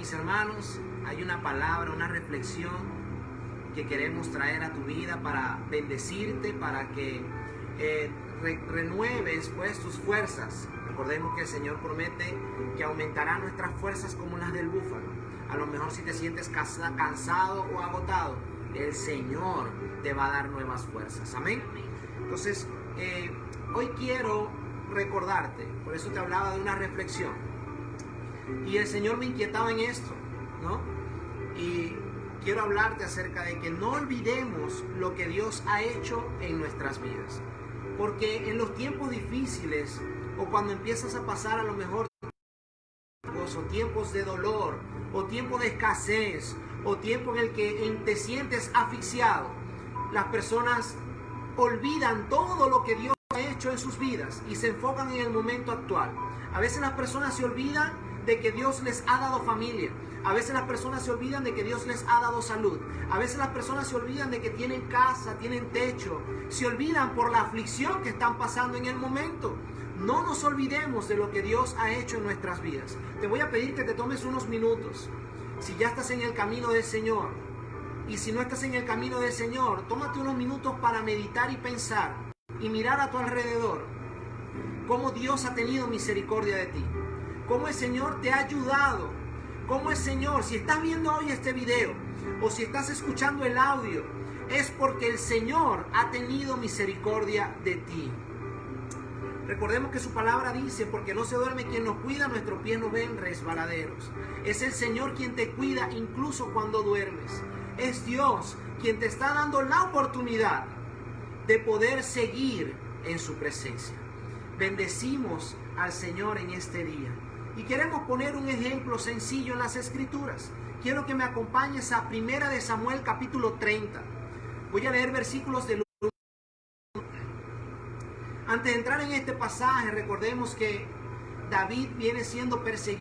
mis hermanos, hay una palabra, una reflexión que queremos traer a tu vida para bendecirte, para que renueves pues tus fuerzas. Recordemos que el Señor promete que aumentará nuestras fuerzas como las del búfalo. A lo mejor si te sientes cansado o agotado, el Señor te va a dar nuevas fuerzas. Amén. Entonces, hoy quiero recordarte, por eso te hablaba de una reflexión. Y el Señor me inquietaba en esto, ¿no? Y quiero hablarte acerca de que no olvidemos lo que Dios ha hecho en nuestras vidas. Porque en los tiempos difíciles, o cuando empiezas a pasar a lo mejor o tiempos de dolor, o tiempo de escasez, o tiempo en el que te sientes asfixiado, las personas olvidan todo lo que Dios ha hecho en sus vidas y se enfocan en el momento actual. A veces las personas se olvidan de que Dios les ha dado familia. A veces las personas se olvidan de que Dios les ha dado salud. A veces las personas se olvidan de que tienen casa, tienen techo. Se olvidan por la aflicción que están pasando en el momento. No nos olvidemos de lo que Dios ha hecho en nuestras vidas. Te voy a pedir que te tomes unos minutos. Si ya estás en el camino del Señor, y si no estás en el camino del Señor, tómate unos minutos para meditar y pensar y mirar a tu alrededor cómo Dios ha tenido misericordia de ti, cómo el Señor te ha ayudado, cómo el Señor, si estás viendo hoy este video o si estás escuchando el audio, es porque el Señor ha tenido misericordia de ti. Recordemos que su palabra dice, porque no se duerme quien nos cuida, nuestros pies no ven resbaladeros. Es el Señor quien te cuida incluso cuando duermes. Es Dios quien te está dando la oportunidad de poder seguir en su presencia. Bendecimos al Señor en este día. Y queremos poner un ejemplo sencillo en las Escrituras. Quiero que me acompañes a 1 de Samuel capítulo 30. Voy a leer versículos del 1. Antes de entrar en este pasaje, recordemos que David viene siendo perseguido.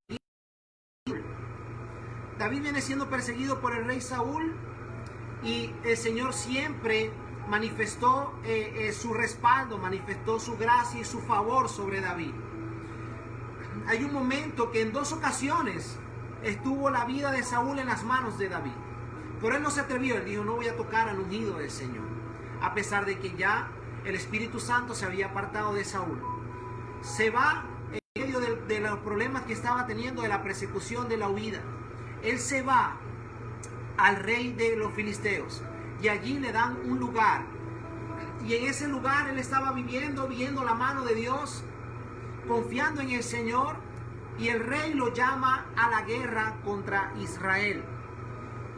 David viene siendo perseguido por el rey Saúl y el Señor siempre manifestó su respaldo, manifestó su gracia y su favor sobre David. Hay un momento que en 2 ocasiones estuvo la vida de Saúl en las manos de David, pero él no se atrevió. Él dijo: no voy a tocar al ungido del Señor, a pesar de que ya el Espíritu Santo se había apartado de Saúl. Se va en medio de los problemas que estaba teniendo, de la persecución, de la huida. Él se va al rey de los filisteos y allí le dan un lugar. Y en ese lugar él estaba viviendo la mano de Dios, confiando en el Señor, y el rey lo llama a la guerra contra Israel.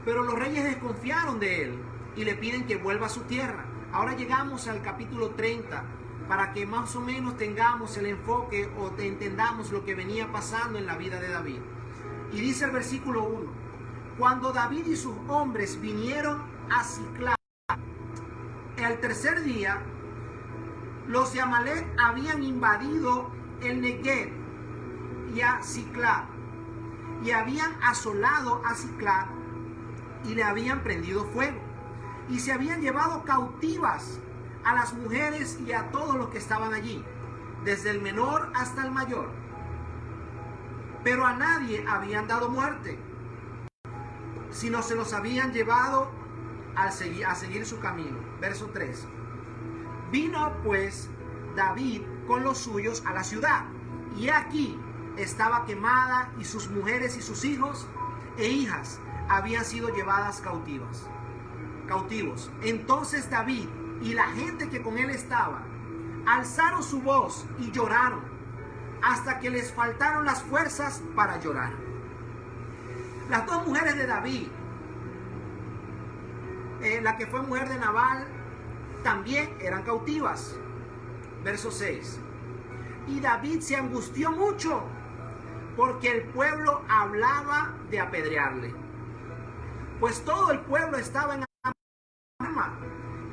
Pero los reyes desconfiaron de él y le piden que vuelva a su tierra. Ahora llegamos al capítulo 30 para que más o menos tengamos el enfoque o entendamos lo que venía pasando en la vida de David. Y dice el versículo 1: cuando David y sus hombres vinieron a Siclag, al tercer día, los de Amalec habían invadido el Negev y a Siclag, y habían asolado a Siclag y le habían prendido fuego, y se habían llevado cautivas a las mujeres y a todos los que estaban allí, desde el menor hasta el mayor. Pero a nadie habían dado muerte, sino se los habían llevado a seguir su camino. Verso 3. Vino pues David con los suyos a la ciudad, y aquí estaba quemada, y sus mujeres y sus hijos e hijas habían sido llevadas cautivos. Entonces David y la gente que con él estaba alzaron su voz y lloraron hasta que les faltaron las fuerzas para llorar. Las 2 mujeres de David, la que fue mujer de Nabal, también eran cautivas. Verso 6. Y David se angustió mucho porque el pueblo hablaba de apedrearle, pues todo el pueblo estaba en arma,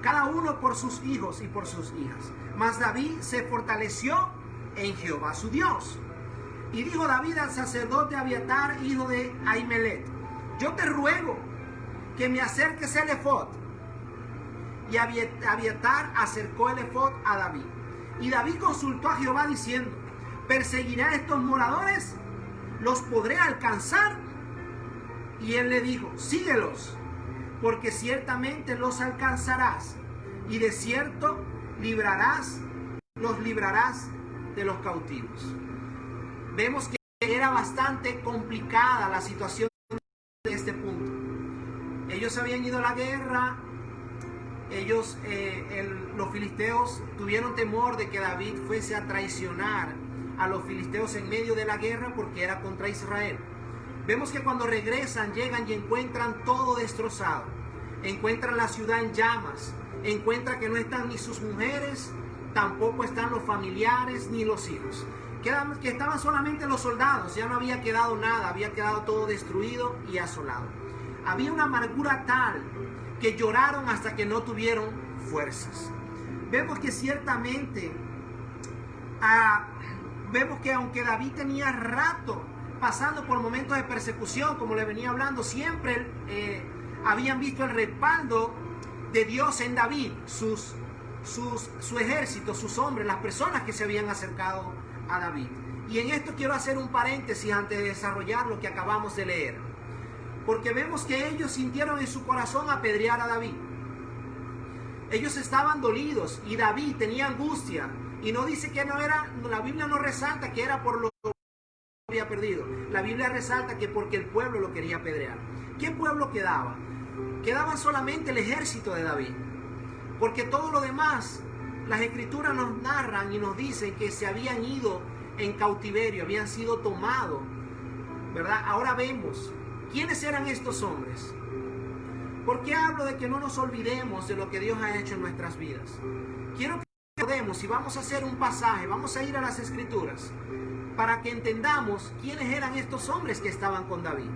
cada uno por sus hijos y por sus hijas. Mas David se fortaleció en Jehová su Dios. Y dijo David al sacerdote Abiatar, hijo de Ahimelech: yo te ruego que me acerques el efod. Y Abiatar acercó el efod a David. Y David consultó a Jehová diciendo: ¿perseguiré a estos moradores? ¿Los podré alcanzar? Y él le dijo, síguelos, porque ciertamente los alcanzarás, y de cierto los librarás de los cautivos. Vemos que era bastante complicada la situación de este punto. Ellos habían ido a la guerra. Los filisteos tuvieron temor de que David fuese a traicionar a los filisteos en medio de la guerra porque era contra Israel. Vemos que cuando regresan, llegan y encuentran todo destrozado. Encuentran la ciudad en llamas. Encuentran que no están ni sus mujeres, tampoco están los familiares ni los hijos. Que estaban solamente los soldados. Ya no había quedado nada, había quedado todo destruido y asolado. Había una amargura tal que lloraron hasta que no tuvieron fuerzas. Vemos que ciertamente, vemos que aunque David tenía rato pasando por momentos de persecución, como le venía hablando, siempre habían visto el respaldo de Dios en David, su ejército, sus hombres, las personas que se habían acercado a David. Y en esto quiero hacer un paréntesis antes de desarrollar lo que acabamos de leer, porque vemos que ellos sintieron en su corazón apedrear a David. Ellos estaban dolidos y David tenía angustia, y no dice que no era, la Biblia no resalta que era por lo que había perdido. La Biblia resalta que porque el pueblo lo quería apedrear. ¿Qué pueblo quedaba? Quedaba solamente el ejército de David, porque todo lo demás, las escrituras nos narran y nos dicen que se habían ido en cautiverio, habían sido tomados, ¿verdad? Ahora vemos quiénes eran estos hombres. ¿Por qué hablo de que no nos olvidemos de lo que Dios ha hecho en nuestras vidas? Quiero que recordemos, y vamos a hacer un pasaje, vamos a ir a las escrituras para que entendamos quiénes eran estos hombres que estaban con David.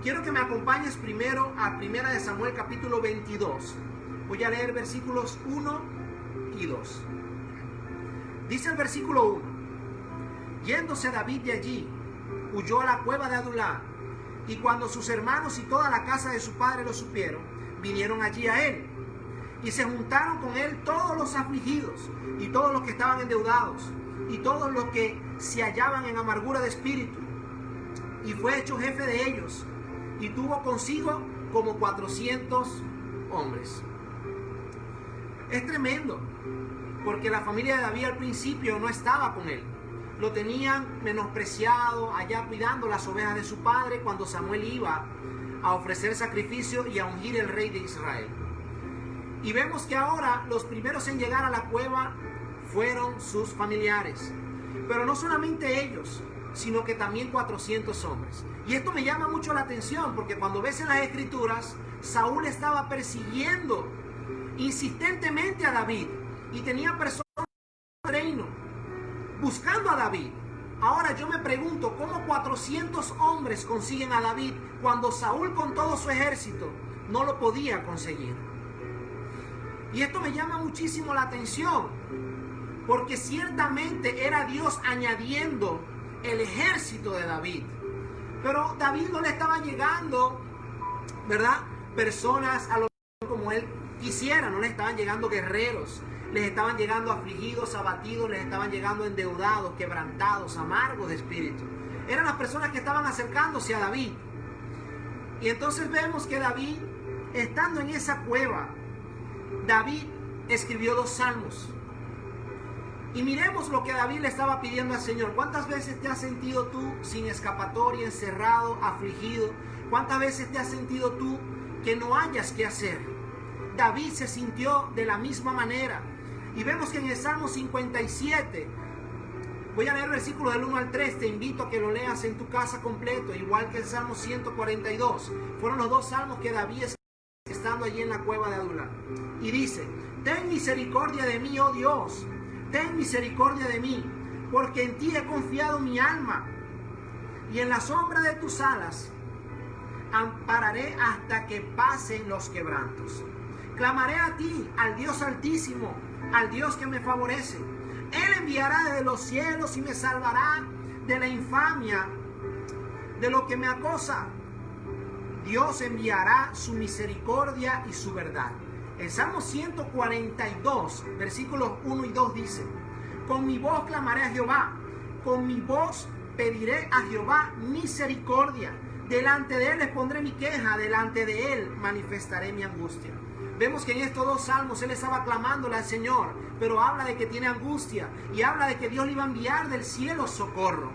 Quiero que me acompañes primero a 1 de Samuel capítulo 22. Voy a leer versículos 1 y 2. Dice el versículo 1: Yéndose David de allí, huyó a la cueva de Adulá, y cuando sus hermanos y toda la casa de su padre lo supieron, vinieron allí a él, y se juntaron con él todos los afligidos, y todos los que estaban endeudados, y todos los que se hallaban en amargura de espíritu, y fue hecho jefe de ellos, y tuvo consigo como 400 hombres. Es tremendo, porque la familia de David al principio no estaba con él. Lo tenían menospreciado allá cuidando las ovejas de su padre cuando Samuel iba a ofrecer sacrificio y a ungir el rey de Israel. Y vemos que ahora los primeros en llegar a la cueva fueron sus familiares. Pero no solamente ellos, sino que también 400 hombres. Y esto me llama mucho la atención, porque cuando ves en las escrituras, Saúl estaba persiguiendo insistentemente a David y tenía personas del reino buscando a David. Ahora yo me pregunto, ¿cómo 400 hombres consiguen a David cuando Saúl con todo su ejército no lo podía conseguir? Y esto me llama muchísimo la atención, porque ciertamente era Dios añadiendo el ejército de David. Pero David no le estaba llegando, ¿verdad?, personas a lo como él quisiera. No le estaban llegando guerreros, les estaban llegando afligidos, abatidos, les estaban llegando endeudados, quebrantados, amargos de espíritu. Eran las personas que estaban acercándose a David. Y entonces vemos que David, estando en esa cueva, David escribió 2 salmos. Y miremos lo que David le estaba pidiendo al Señor. ¿Cuántas veces te has sentido tú sin escapatoria, encerrado, afligido? ¿Cuántas veces te has sentido tú que no hayas qué hacer? David se sintió de la misma manera. Y vemos que en el Salmo 57, voy a leer versículos del 1 al 3, te invito a que lo leas en tu casa completo, igual que el Salmo 142. Fueron los 2 salmos que David estando allí en la cueva de Adulá. Y dice: ten misericordia de mí, oh Dios, ten misericordia de mí, porque en ti he confiado mi alma, y en la sombra de tus alas ampararé hasta que pasen los quebrantos. Clamaré a ti, al Dios altísimo, al Dios que me favorece. Él enviará desde los cielos y me salvará de la infamia de lo que me acosa. Dios enviará su misericordia y su verdad. El Salmo 142, versículos 1 y 2 dice: con mi voz clamaré a Jehová, con mi voz pediré a Jehová misericordia. delante de él les pondré mi queja, delante de él manifestaré mi angustia. Vemos que en estos dos salmos él estaba clamándole al Señor, pero habla de que tiene angustia y habla de que Dios le iba a enviar del cielo socorro.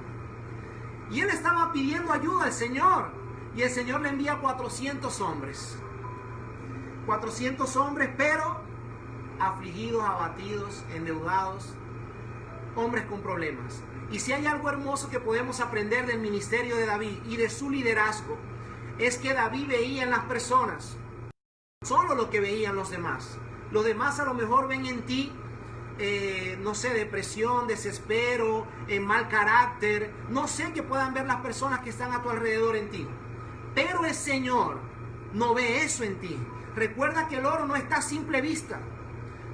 Y él estaba pidiendo ayuda al Señor, y el Señor le envía 400 hombres. 400 hombres, pero afligidos, abatidos, endeudados, hombres con problemas. Y si hay algo hermoso que podemos aprender del ministerio de David y de su liderazgo, es que David veía en las personas solo lo que veían los demás. Los demás a lo mejor ven en ti, no sé, depresión, desespero, mal carácter. No sé qué puedan ver las personas que están a tu alrededor en ti. Pero el Señor no ve eso en ti. Recuerda que el oro no está a simple vista.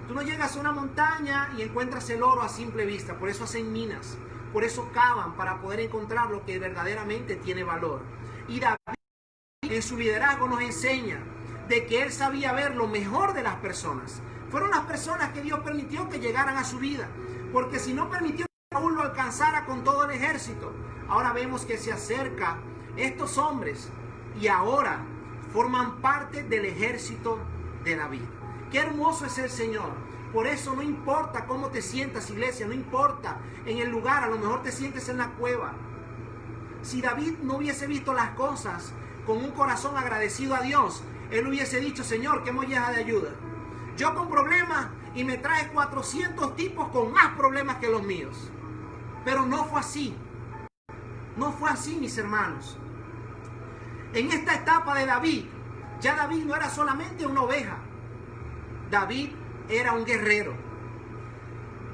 Tú no llegas a una montaña y encuentras el oro a simple vista. Por eso hacen minas. Por eso cavan para poder encontrar lo que verdaderamente tiene valor. Y David en su liderazgo nos enseña de que él sabía ver lo mejor de las personas. Fueron las personas que Dios permitió que llegaran a su vida. Porque si no permitió que Saúl lo alcanzara con todo el ejército, ahora vemos que se acerca estos hombres y ahora forman parte del ejército de David. Qué hermoso es el Señor. Por eso no importa cómo te sientas, iglesia, no importa en el lugar, a lo mejor te sientes en la cueva. Si David no hubiese visto las cosas con un corazón agradecido a Dios, él hubiese dicho: Señor, qué molleja de ayuda. Yo con problemas y me traes 400 tipos con más problemas que los míos. Pero no fue así. No fue así, mis hermanos. En esta etapa de David, ya David no era solamente una oveja. David era un guerrero.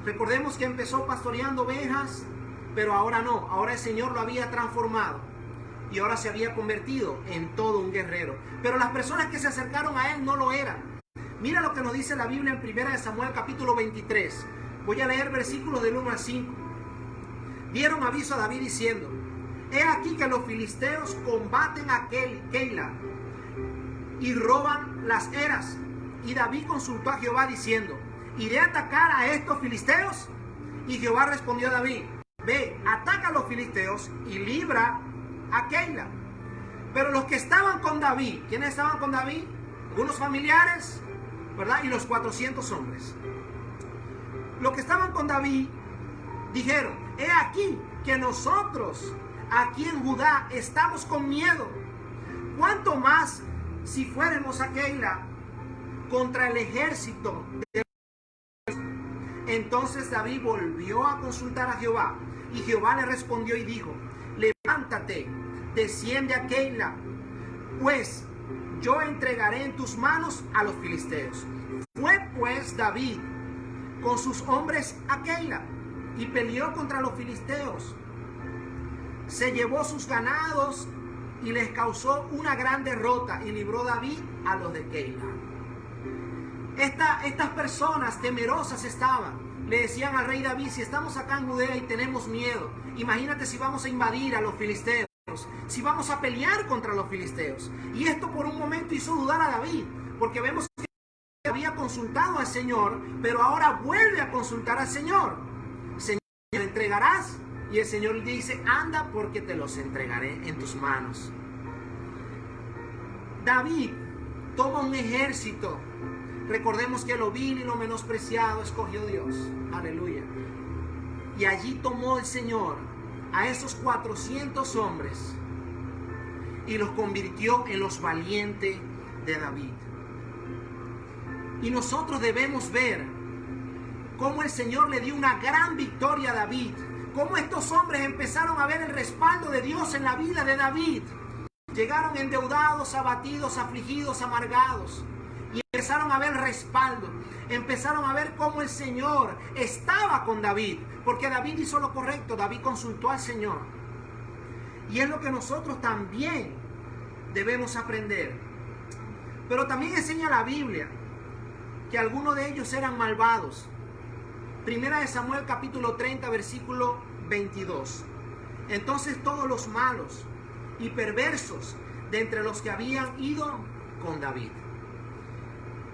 Recordemos que empezó pastoreando ovejas, pero ahora no. Ahora el Señor lo había transformado y ahora se había convertido en todo un guerrero. Pero las personas que se acercaron a él no lo eran. Mira lo que nos dice la Biblia en 1 Samuel capítulo 23. Voy a leer versículos del 1 al 5. Dieron aviso a David diciendo: he aquí que los filisteos combaten a Keila y roban las eras. Y David consultó a Jehová diciendo: ¿iré a atacar a estos filisteos? Y Jehová respondió a David: ve, ataca a los filisteos y libra a Keila. Pero los que estaban con David, ¿quiénes estaban con David? Algunos familiares, ¿verdad? Y los 400 hombres. Los que estaban con David dijeron: he aquí que nosotros aquí en Judá estamos con miedo. ¿Cuánto más si fuéramos a Keila contra el ejército de... Entonces David volvió a consultar a Jehová, y Jehová le respondió y dijo: levántate, desciende a Keila, pues yo entregaré en tus manos a los filisteos. Fue pues David con sus hombres a Keila y peleó contra los filisteos. Se llevó sus ganados y les causó una gran derrota, y libró David a los de Keila. Estas personas temerosas estaban. Le decían al rey David: si estamos acá en Judea y tenemos miedo, imagínate si vamos a invadir a los filisteos, si vamos a pelear contra los filisteos. Y esto por un momento hizo dudar a David, porque vemos que había consultado al Señor, pero ahora vuelve a consultar al Señor. Señor, ¿me entregarás? Y el Señor le dice: anda, porque te los entregaré en tus manos. David toma un ejército. Recordemos que lo vil y lo menospreciado escogió Dios. Aleluya. Y allí tomó el Señor a esos 400 hombres y los convirtió en los valientes de David. Y nosotros debemos ver cómo el Señor le dio una gran victoria a David. Cómo estos hombres empezaron a ver el respaldo de Dios en la vida de David. Llegaron endeudados, abatidos, afligidos, amargados. Y empezaron a ver respaldo. Empezaron a ver cómo el Señor estaba con David. Porque David hizo lo correcto. David consultó al Señor. Y es lo que nosotros también debemos aprender. Pero también enseña la Biblia que algunos de ellos eran malvados. 1 Samuel capítulo 30 versículo 22. Entonces todos los malos y perversos de entre los que habían ido con David.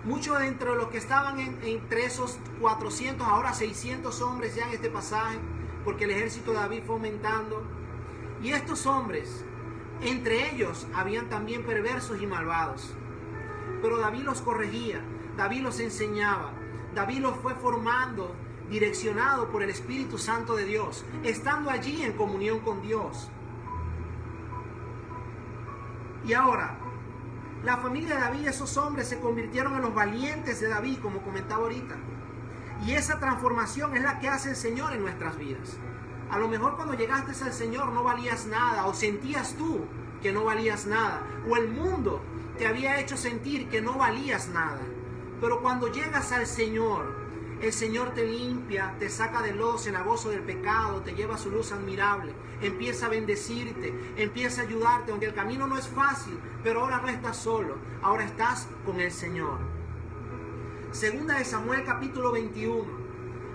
Muchos de entre los que estaban entre esos 400, ahora 600 hombres ya en este pasaje, porque el ejército de David fue aumentando. Y estos hombres Entre ellos habían también perversos y malvados. Pero David los corregía, David los enseñaba, David los fue formando, direccionado por el Espíritu Santo de Dios, estando allí en comunión con Dios. Y ahora, la familia de David, esos hombres se convirtieron en los valientes de David, como comentaba ahorita. Y esa transformación es la que hace el Señor en nuestras vidas. A lo mejor cuando llegaste al Señor no valías nada, o sentías tú que no valías nada, o el mundo te había hecho sentir que no valías nada. Pero cuando llegas al Señor, el Señor te limpia, te saca del lodo cenagoso del pecado, te lleva a su luz admirable, empieza a bendecirte, empieza a ayudarte, aunque el camino no es fácil, pero ahora no estás solo, ahora estás con el Señor. Segunda de Samuel capítulo 21,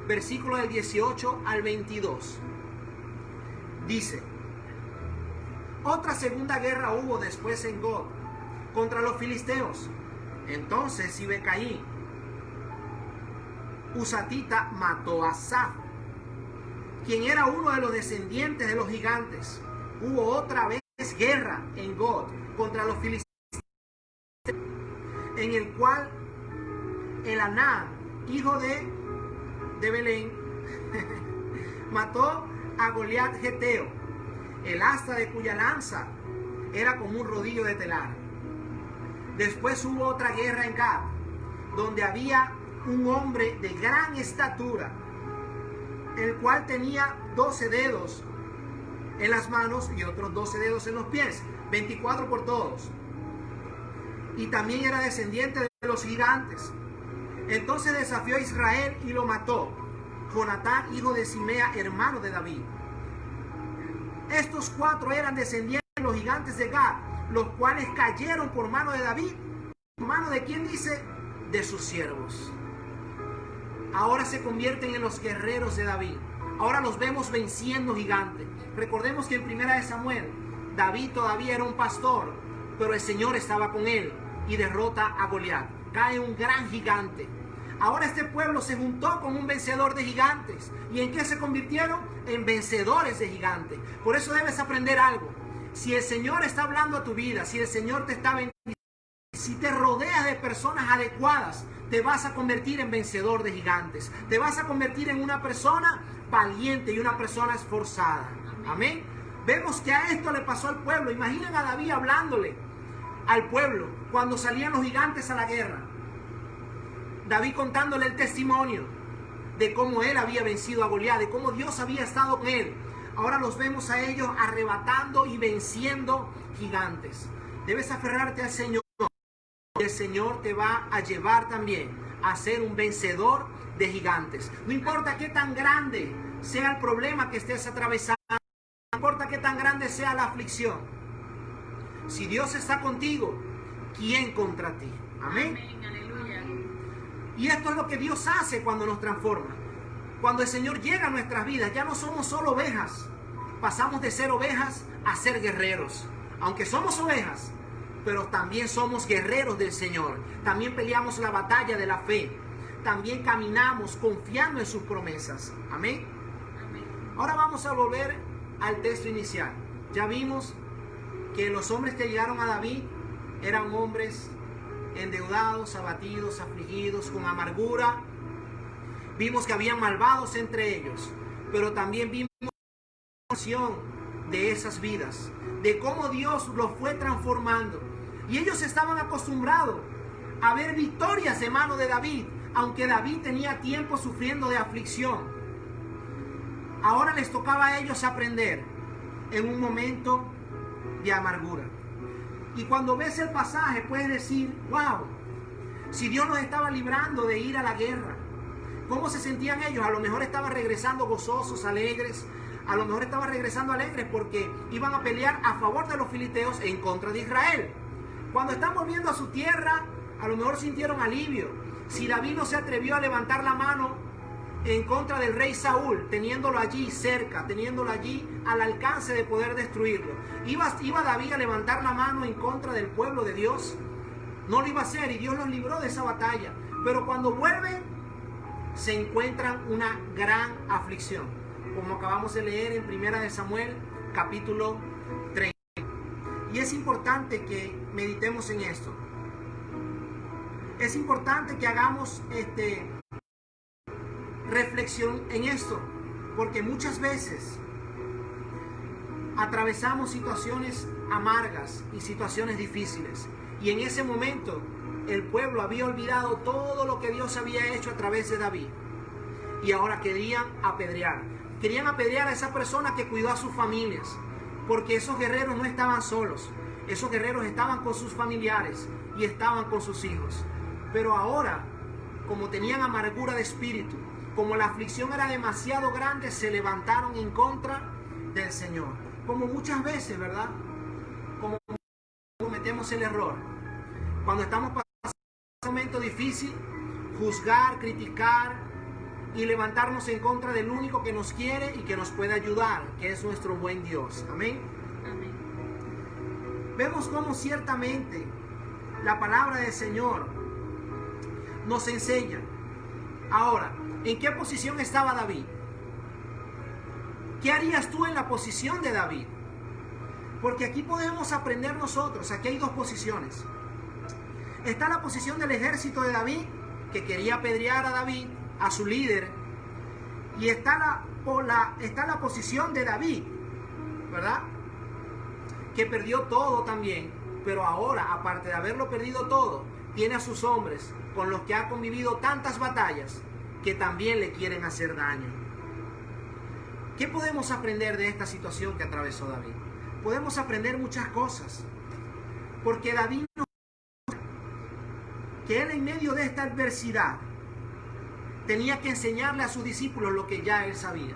versículo del 18 al 22. Dice: otra segunda guerra hubo después en God contra los filisteos. Entonces Sibecaí, Husatita, mató a Asaph, quien era uno de los descendientes de los gigantes. Hubo otra vez guerra en God contra los filisteos, en el cual Elhanan, hijo de Belén, mató a Goliat Geteo, el asta de cuya lanza era como un rodillo de telar. Después hubo otra guerra en Gad, donde había un hombre de gran estatura, el cual tenía 12 dedos en las manos y otros 12 dedos en los pies, 24 por todos. Y también era descendiente de los gigantes. Entonces desafió a Israel y lo mató, Jonatán, hijo de Simea, hermano de David. Estos 4 eran descendientes de los gigantes de Gad, los cuales cayeron por mano de David. ¿Por mano de quién dice? De sus siervos. Ahora se convierten en los guerreros de David. Ahora los vemos venciendo gigantes. Recordemos que en primera de Samuel, David todavía era un pastor, pero el Señor estaba con él y derrota a Goliat. Cae un gran gigante. Ahora este pueblo se juntó con un vencedor de gigantes. ¿Y en qué se convirtieron? En vencedores de gigantes. Por eso debes aprender algo. Si el Señor está hablando a tu vida, si el Señor te está bendiciendo, si te rodeas de personas adecuadas, te vas a convertir en vencedor de gigantes. Te vas a convertir en una persona valiente y una persona esforzada. Amén. Vemos que a esto le pasó al pueblo. Imaginen a David hablándole al pueblo cuando salían los gigantes a la guerra. David contándole el testimonio de cómo él había vencido a Goliat, de cómo Dios había estado con él. Ahora los vemos a ellos arrebatando y venciendo gigantes. Debes aferrarte al Señor. El Señor te va a llevar también a ser un vencedor de gigantes. No importa qué tan grande sea el problema que estés atravesando, no importa qué tan grande sea la aflicción. Si Dios está contigo, ¿quién contra ti? Amén. Amén, aleluya. Y esto es lo que Dios hace cuando nos transforma. Cuando el Señor llega a nuestras vidas, ya no somos solo ovejas. Pasamos de ser ovejas a ser guerreros. Aunque somos ovejas, pero también somos guerreros del Señor. También peleamos la batalla de la fe. También caminamos confiando en sus promesas. Amén. Amén. Ahora vamos a volver al texto inicial. Ya vimos que los hombres que llegaron a David eran hombres endeudados, abatidos, afligidos, con amargura. Vimos que había malvados entre ellos, pero también vimos la transformación de esas vidas, de cómo Dios los fue transformando. Y ellos estaban acostumbrados a ver victorias de mano de David, aunque David tenía tiempo sufriendo de aflicción. Ahora les tocaba a ellos aprender en un momento de amargura. Y cuando ves el pasaje puedes decir, wow, si Dios nos estaba librando de ir a la guerra, ¿cómo se sentían ellos? A lo mejor estaban regresando gozosos, alegres. A lo mejor estaban regresando alegres porque iban a pelear a favor de los filisteos en contra de Israel. Cuando están volviendo a su tierra, a lo mejor sintieron alivio. Si David no se atrevió a levantar la mano en contra del rey Saúl, teniéndolo allí cerca, teniéndolo allí al alcance de poder destruirlo, ¿iba David a levantar la mano en contra del pueblo de Dios? No lo iba a hacer, y Dios los libró de esa batalla. Pero cuando vuelven, se encuentran una gran aflicción, como acabamos de leer en primera de Samuel capítulo 30. Y es importante que meditemos en esto. Es importante que hagamos reflexión en esto, porque muchas veces atravesamos situaciones amargas y situaciones difíciles, y en ese momento el pueblo había olvidado todo lo que Dios había hecho a través de David, y ahora querían apedrear a esa persona que cuidó a sus familias, porque esos guerreros no estaban solos, esos guerreros estaban con sus familiares y estaban con sus hijos. Pero ahora, como tenían amargura de espíritu, como la aflicción era demasiado grande, se levantaron en contra del Señor. Como muchas veces, ¿verdad? Como cometemos el error. Cuando estamos pasando un momento difícil, juzgar, criticar y levantarnos en contra del único que nos quiere y que nos puede ayudar, que es nuestro buen Dios. Amén. Amén. Vemos cómo ciertamente la palabra del Señor nos enseña. Ahora, ¿en qué posición estaba David? ¿Qué harías tú en la posición de David? Porque aquí podemos aprender nosotros. Aquí hay dos posiciones. Está la posición del ejército de David, que quería apedrear a David, a su líder. Y está la posición de David, ¿verdad? Que perdió todo también. Pero ahora, aparte de haberlo perdido todo, tiene a sus hombres con los que ha convivido tantas batallas que también le quieren hacer daño. ¿Qué podemos aprender de esta situación que atravesó David? Podemos aprender muchas cosas, porque David que él en medio de esta adversidad tenía que enseñarle a sus discípulos lo que ya él sabía.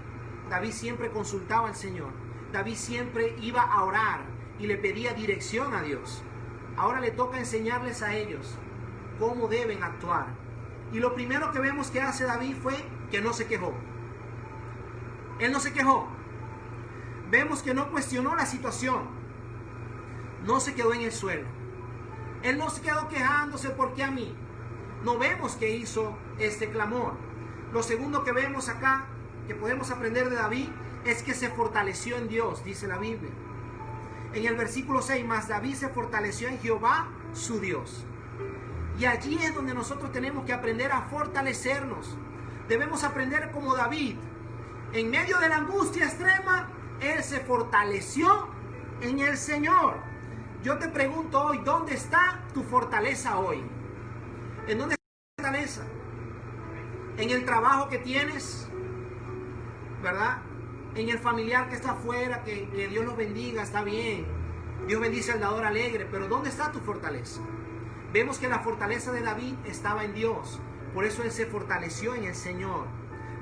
David siempre consultaba al Señor, David siempre iba a orar y le pedía dirección a Dios. Ahora le toca enseñarles a ellos cómo deben actuar. Y lo primero que vemos que hace David fue que no se quejó. Él no se quejó. Vemos que no cuestionó la situación. No se quedó en el suelo. Él no se quedó quejándose porque a mí. No vemos que hizo este clamor. Lo segundo que vemos acá, que podemos aprender de David, es que se fortaleció en Dios, dice la Biblia. En el versículo 6, más David se fortaleció en Jehová, su Dios. Y allí es donde nosotros tenemos que aprender a fortalecernos. Debemos aprender como David. En medio de la angustia extrema, él se fortaleció en el Señor. Yo te pregunto hoy, ¿dónde está tu fortaleza hoy? ¿En dónde está tu fortaleza? ¿En el trabajo que tienes? ¿Verdad? En el familiar que está afuera, que Dios los bendiga, está bien. Dios bendice al dador alegre, pero ¿dónde está tu fortaleza? Vemos que la fortaleza de David estaba en Dios, por eso él se fortaleció en el Señor.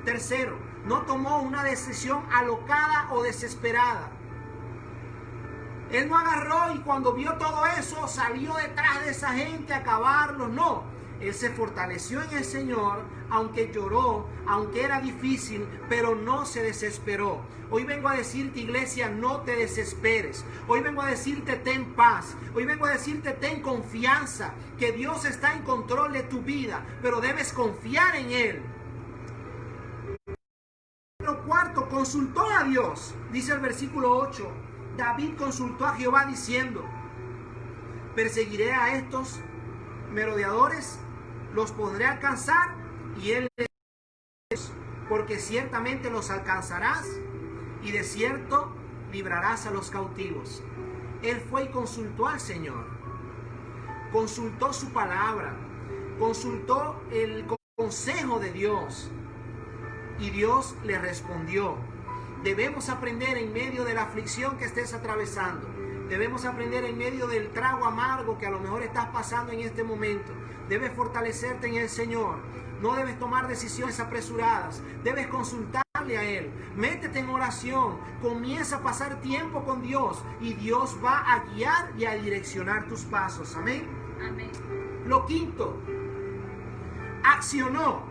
Tercero, no tomó una decisión alocada o desesperada. Él no agarró y cuando vio todo eso salió detrás de esa gente a acabarlos, no. Él se fortaleció en el Señor, aunque lloró, aunque era difícil, pero no se desesperó. Hoy vengo a decirte, iglesia, no te desesperes. Hoy vengo a decirte, ten paz. Hoy vengo a decirte, ten confianza, que Dios está en control de tu vida, pero debes confiar en Él. Lo cuarto, consultó a Dios. Dice el versículo 8, David consultó a Jehová diciendo, perseguiré a estos merodeadores, los podré alcanzar, y él le dijo, porque ciertamente los alcanzarás y de cierto librarás a los cautivos. Él fue y consultó al Señor, consultó su palabra, consultó el consejo de Dios y Dios le respondió. Debemos aprender en medio de la aflicción que estés atravesando. Debemos aprender en medio del trago amargo que a lo mejor estás pasando en este momento. Debes fortalecerte en el Señor. No debes tomar decisiones apresuradas. Debes consultarle a Él. Métete en oración. Comienza a pasar tiempo con Dios. Y Dios va a guiar y a direccionar tus pasos. Amén. Amén. Lo quinto. Accionó.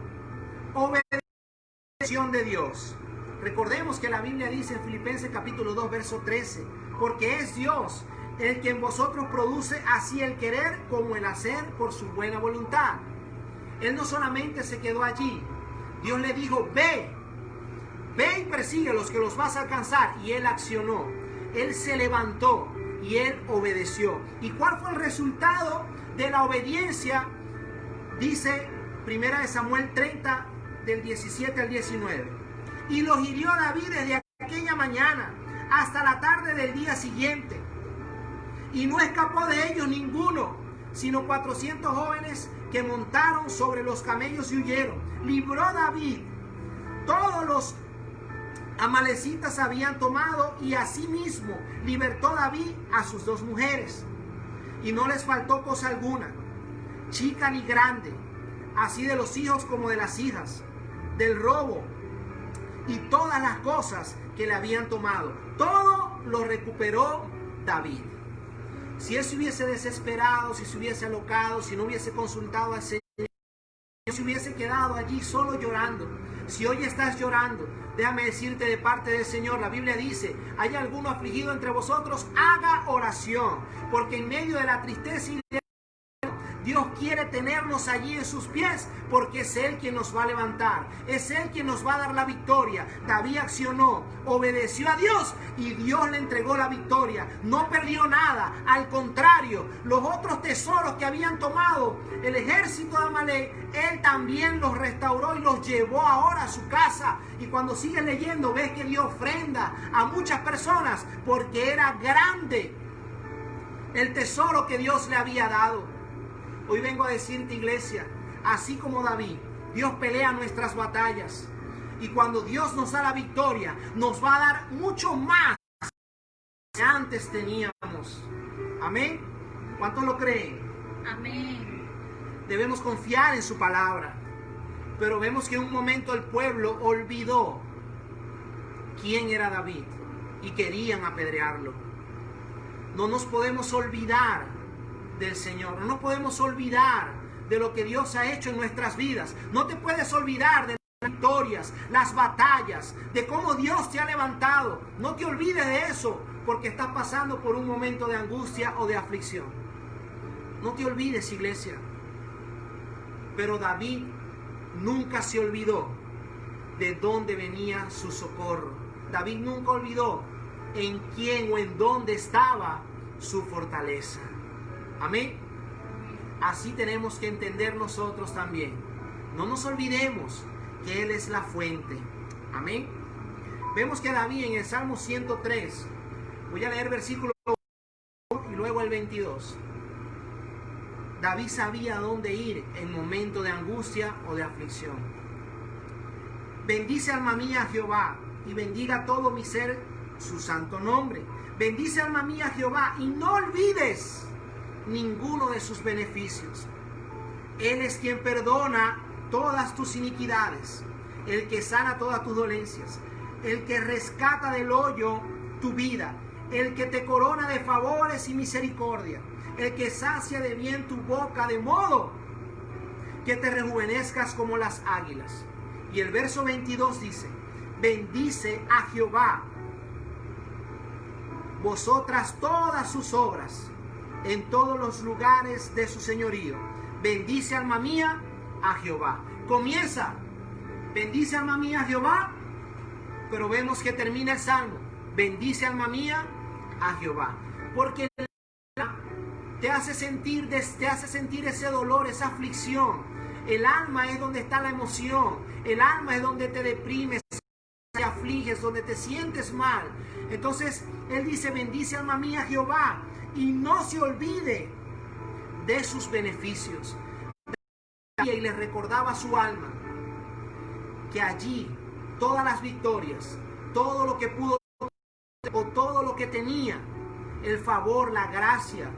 Obedeció de Dios. Recordemos que la Biblia dice en Filipenses capítulo 2, verso 13. Porque es Dios el que en vosotros produce así el querer como el hacer por su buena voluntad. Él no solamente se quedó allí. Dios le dijo, ve y persigue a los que los vas a alcanzar. Y él accionó. Él se levantó. y él obedeció. ¿Y cuál fue el resultado de la obediencia? Dice 1 Samuel 30, del 17 al 19. Y los hirió David desde aquella mañana hasta la tarde del día siguiente. Y no escapó de ellos ninguno, sino 400 jóvenes que montaron sobre los camellos y huyeron. Libró David todos los amalecitas habían tomado, y asimismo libertó David a sus 2 mujeres. Y no les faltó cosa alguna, chica ni grande, así de los hijos como de las hijas, del robo y todas las cosas que le habían tomado. Todo lo recuperó David. Si él se hubiese desesperado, si se hubiese alocado, si no hubiese consultado al Señor, si hubiese quedado allí solo llorando. Si hoy estás llorando, déjame decirte de parte del Señor, la Biblia dice: ¿hay alguno afligido entre vosotros? Haga oración, porque en medio de la tristeza y Dios quiere tenernos allí en sus pies, porque es Él quien nos va a levantar, es Él quien nos va a dar la victoria. David accionó, obedeció a Dios y Dios le entregó la victoria. No perdió nada, al contrario, los otros tesoros que habían tomado el ejército de Amalek, Él también los restauró y los llevó ahora a su casa. Y cuando sigues leyendo, ves que dio ofrenda a muchas personas, porque era grande el tesoro que Dios le había dado. Hoy vengo a decirte, iglesia, así como David, Dios pelea nuestras batallas. Y cuando Dios nos da la victoria, nos va a dar mucho más que antes teníamos. Amén. ¿Cuántos lo creen? Amén. Debemos confiar en su palabra. Pero vemos que en un momento el pueblo olvidó quién era David y querían apedrearlo. No nos podemos olvidar del Señor, no nos podemos olvidar de lo que Dios ha hecho en nuestras vidas. No te puedes olvidar de las victorias, las batallas, de cómo Dios te ha levantado. No te olvides de eso, porque estás pasando por un momento de angustia o de aflicción. No te olvides, iglesia. Pero David nunca se olvidó de dónde venía su socorro. David nunca olvidó en quién o en dónde estaba su fortaleza. Amén. Así tenemos que entender nosotros también. No nos olvidemos que Él es la fuente. Amén. Vemos que David en el Salmo 103, voy a leer versículo 1 y luego el 22. David sabía dónde ir en momento de angustia o de aflicción. Bendice, alma mía, a Jehová, y bendiga todo mi ser su santo nombre. Bendice, alma mía, a Jehová, y no olvides ninguno de sus beneficios. Él es quien perdona todas tus iniquidades, el que sana todas tus dolencias, el que rescata del hoyo tu vida, el que te corona de favores y misericordia, el que sacia de bien tu boca, de modo que te rejuvenezcas como las águilas. Y el verso 22 dice: bendice a Jehová, vosotras todas sus obras, en todos los lugares de su señorío. Bendice, alma mía, a Jehová. Comienza, bendice, alma mía, a Jehová, pero vemos que termina el salmo: bendice, alma mía, a Jehová. Porque te hace sentir ese dolor, esa aflicción. El alma es donde está la emoción. El alma es donde te deprimes, te afliges, donde te sientes mal. Entonces Él dice: bendice, alma mía, a Jehová, y no se olvide de sus beneficios. Y le recordaba a su alma que allí todas las victorias, todo lo que pudo o todo lo que tenía, el favor, la gracia,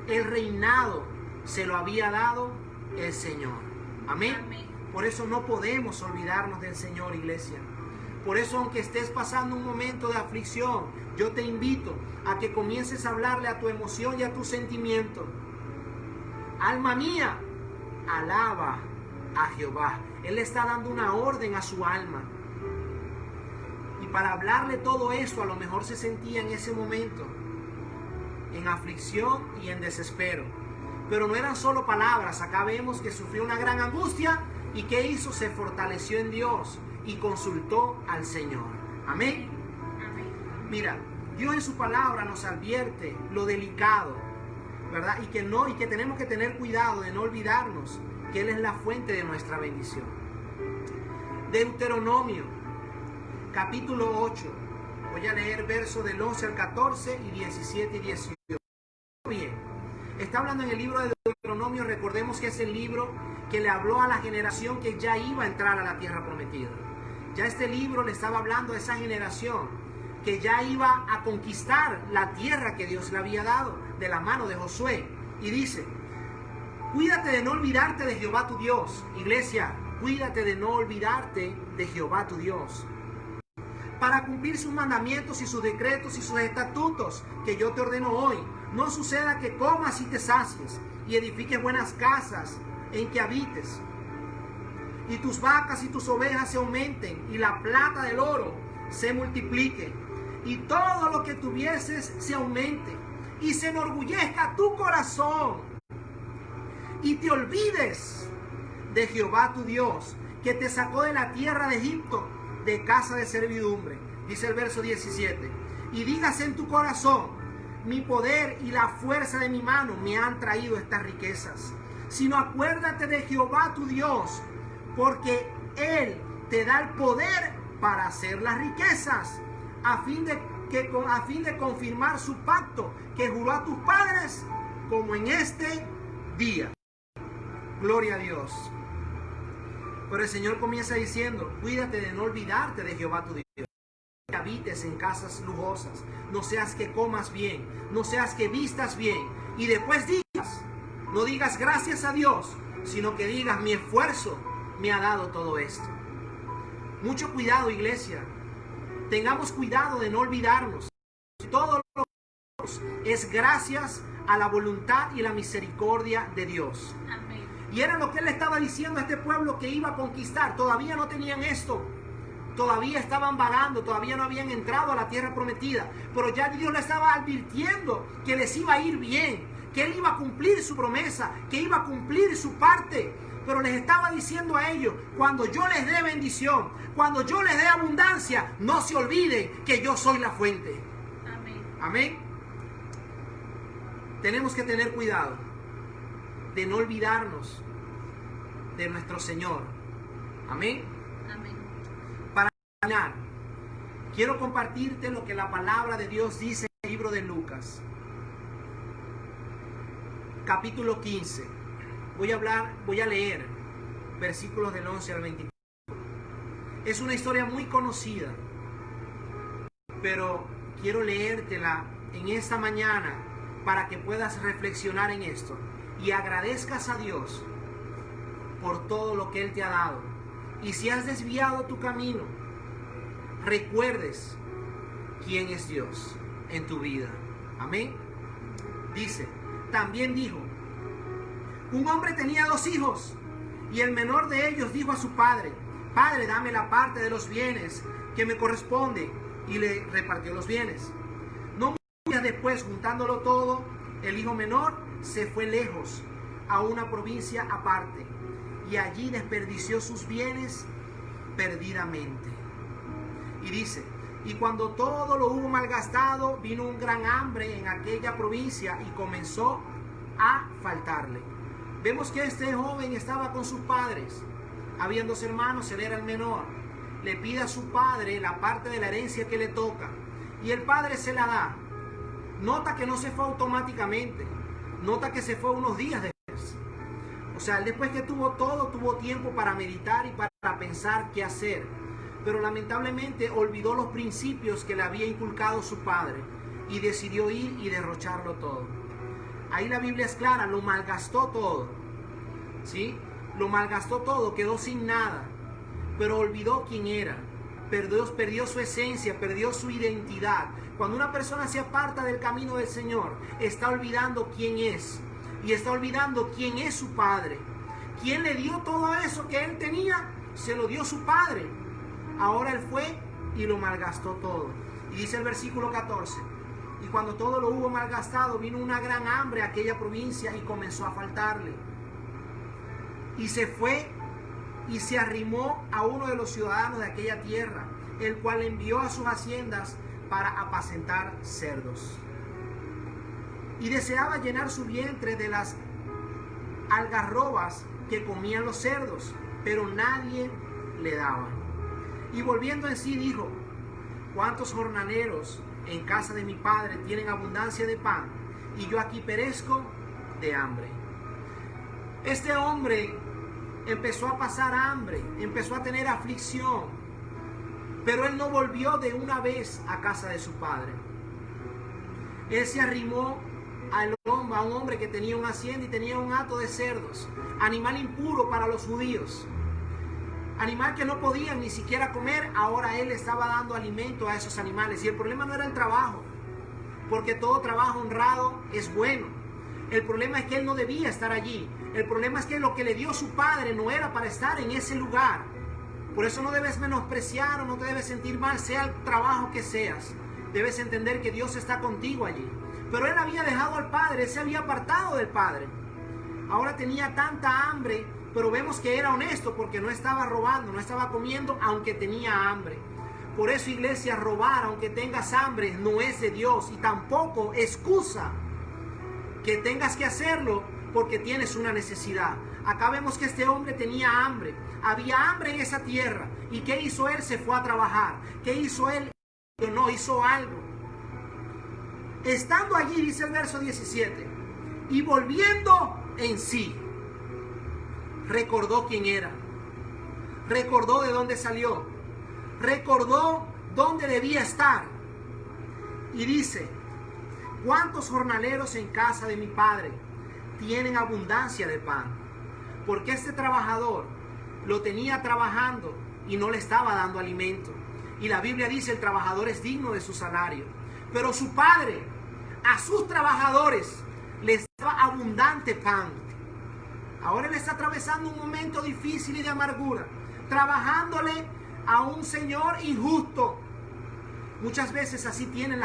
el reinado, se lo había dado el Señor. Amén. Amén. Por eso no podemos olvidarnos del Señor, iglesia. Por eso, aunque estés pasando un momento de aflicción, yo te invito a que comiences a hablarle a tu emoción y a tu sentimiento. Alma mía, alaba a Jehová. Él le está dando una orden a su alma. Y para hablarle todo esto, a lo mejor se sentía en ese momento en aflicción y en desespero. Pero no eran solo palabras. Acá vemos que sufrió una gran angustia. ¿Y qué hizo? Se fortaleció en Dios y consultó al Señor. Amén. Amén. Mira, Dios en su palabra nos advierte lo delicado, ¿verdad? Y que tenemos que tener cuidado de no olvidarnos que Él es la fuente de nuestra bendición. Deuteronomio, capítulo 8. Voy a leer versos del 11 al 14 y 17 y 18. Bien, está hablando en el libro de Deuteronomio. Recordemos que es el libro que le habló a la generación que ya iba a entrar a la tierra prometida. Ya este libro le estaba hablando a esa generación que ya iba a conquistar la tierra que Dios le había dado de la mano de Josué. Y dice: cuídate de no olvidarte de Jehová tu Dios. Iglesia, cuídate de no olvidarte de Jehová tu Dios, para cumplir sus mandamientos y sus decretos y sus estatutos que yo te ordeno hoy. No suceda que comas y te sacies y edifiques buenas casas en que habites, y tus vacas y tus ovejas se aumenten, y la plata del oro se multiplique, y todo lo que tuvieses se aumente, y se enorgullezca tu corazón, y te olvides de Jehová tu Dios, que te sacó de la tierra de Egipto, de casa de servidumbre. Dice el verso 17: y digas en tu corazón: mi poder y la fuerza de mi mano me han traído estas riquezas. Sino acuérdate de Jehová tu Dios, porque Él te da el poder para hacer las riquezas, a fin de confirmar su pacto que juró a tus padres, como en este día. Gloria a Dios. Pero el Señor comienza diciendo: cuídate de no olvidarte de Jehová tu Dios, que habites en casas lujosas, no seas que comas bien, no seas que vistas bien, y después digas, no digas gracias a Dios, sino que digas: mi esfuerzo me ha dado todo esto. Mucho cuidado, iglesia. Tengamos cuidado de no olvidarnos. Todo lo que es gracias a la voluntad y la misericordia de Dios. Amén. Y era lo que Él estaba diciendo a este pueblo que iba a conquistar. Todavía no tenían esto. Todavía estaban vagando, todavía no habían entrado a la tierra prometida. Pero ya Dios les estaba advirtiendo que les iba a ir bien, que Él iba a cumplir su promesa, que iba a cumplir su parte. Pero les estaba diciendo a ellos: cuando yo les dé bendición, cuando yo les dé abundancia, no se olviden que yo soy la fuente. Amén. Amén. Tenemos que tener cuidado de no olvidarnos de nuestro Señor. Amén. Amén. Para terminar, quiero compartirte lo que la palabra de Dios dice en el libro de Lucas, capítulo 15. Voy a leer versículos del 11 al 24. Es una historia muy conocida, pero quiero leértela en esta mañana para que puedas reflexionar en esto y agradezcas a Dios por todo lo que Él te ha dado. Y si has desviado tu camino, recuerdes quién es Dios en tu vida. Amén. Dice: también dijo: un hombre tenía 2 hijos, y el menor de ellos dijo a su padre: Padre, dame la parte de los bienes que me corresponde. Y le repartió los bienes. No muchos días después, juntándolo todo, el hijo menor se fue lejos, a una provincia aparte, y allí desperdició sus bienes perdidamente. Y dice: y cuando todo lo hubo malgastado, vino un gran hambre en aquella provincia y comenzó a faltarle. Vemos que este joven estaba con sus padres. Habían 2 hermanos, él era el menor. Le pide a su padre la parte de la herencia que le toca, y el padre se la da. Nota que no se fue automáticamente. Nota que se fue unos días después. O sea, él después que tuvo todo, tuvo tiempo para meditar y para pensar qué hacer. Pero lamentablemente olvidó los principios que le había inculcado su padre y decidió ir y derrocharlo todo. Ahí la Biblia es clara: lo malgastó todo. ¿Sí? Lo malgastó todo, quedó sin nada. Pero olvidó quién era. Perdió su esencia, perdió su identidad. Cuando una persona se aparta del camino del Señor, está olvidando quién es. Y está olvidando quién es su padre. ¿Quién le dio todo eso que él tenía? Se lo dio su padre. Ahora él fue y lo malgastó todo. Y dice el versículo 14: y cuando todo lo hubo malgastado, vino una gran hambre a aquella provincia y comenzó a faltarle. Y se fue y se arrimó a uno de los ciudadanos de aquella tierra, el cual envió a sus haciendas para apacentar cerdos. Y deseaba llenar su vientre de las algarrobas que comían los cerdos, pero nadie le daba. Y volviendo en sí dijo: ¿cuántos jornaleros en casa de mi padre tienen abundancia de pan, y yo aquí perezco de hambre? Este hombre empezó a pasar hambre, empezó a tener aflicción, pero él no volvió de una vez a casa de su padre. Él se arrimó a un hombre que tenía una hacienda y tenía un hato de cerdos, animal impuro para los judíos, animal que no podían ni siquiera comer. Ahora él estaba dando alimento a esos animales. Y el problema no era el trabajo, porque todo trabajo honrado es bueno. El problema es que él no debía estar allí. El problema es que lo que le dio su padre no era para estar en ese lugar. Por eso no debes menospreciar o no te debes sentir mal, sea el trabajo que seas. Debes entender que Dios está contigo allí. Pero él había dejado al padre, él se había apartado del padre. Ahora tenía tanta hambre, pero vemos que era honesto porque no estaba robando, no estaba comiendo aunque tenía hambre. Por eso, iglesia, robar aunque tengas hambre no es de Dios, y tampoco excusa que tengas que hacerlo porque tienes una necesidad. Acá vemos que este hombre tenía hambre, había hambre en esa tierra. ¿Y qué hizo él? Se fue a trabajar. ¿Qué hizo él? No, hizo algo. Estando allí, dice el verso 17, y volviendo en sí, recordó quién era, recordó de dónde salió, recordó dónde debía estar, y dice: ¿cuántos jornaleros en casa de mi padre tienen abundancia de pan? Porque este trabajador lo tenía trabajando y no le estaba dando alimento. Y la Biblia dice: el trabajador es digno de su salario. Pero su padre a sus trabajadores les daba abundante pan. Ahora él está atravesando un momento difícil y de amargura, trabajándole a un señor injusto. Muchas veces así tiene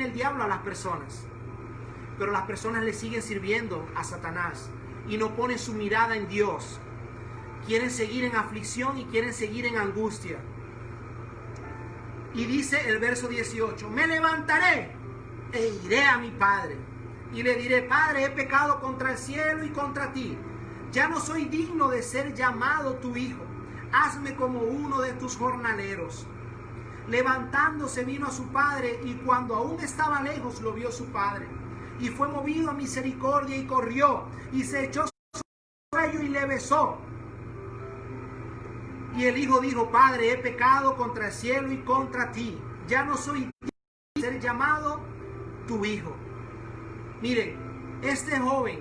el diablo a las personas. Pero las personas le siguen sirviendo a Satanás y no ponen su mirada en Dios. Quieren seguir en aflicción y quieren seguir en angustia. Y dice el verso 18: me levantaré e iré a mi padre y le diré: Padre, he pecado contra el cielo y contra ti. Ya no soy digno de ser llamado tu hijo. Hazme como uno de tus jornaleros. Levantándose vino a su padre, y cuando aún estaba lejos lo vio su padre. Y fue movido a misericordia y corrió y se echó sobre su cuello y le besó. Y el hijo dijo: Padre, he pecado contra el cielo y contra ti. Ya no soy digno de ser llamado tu hijo. Miren, este joven,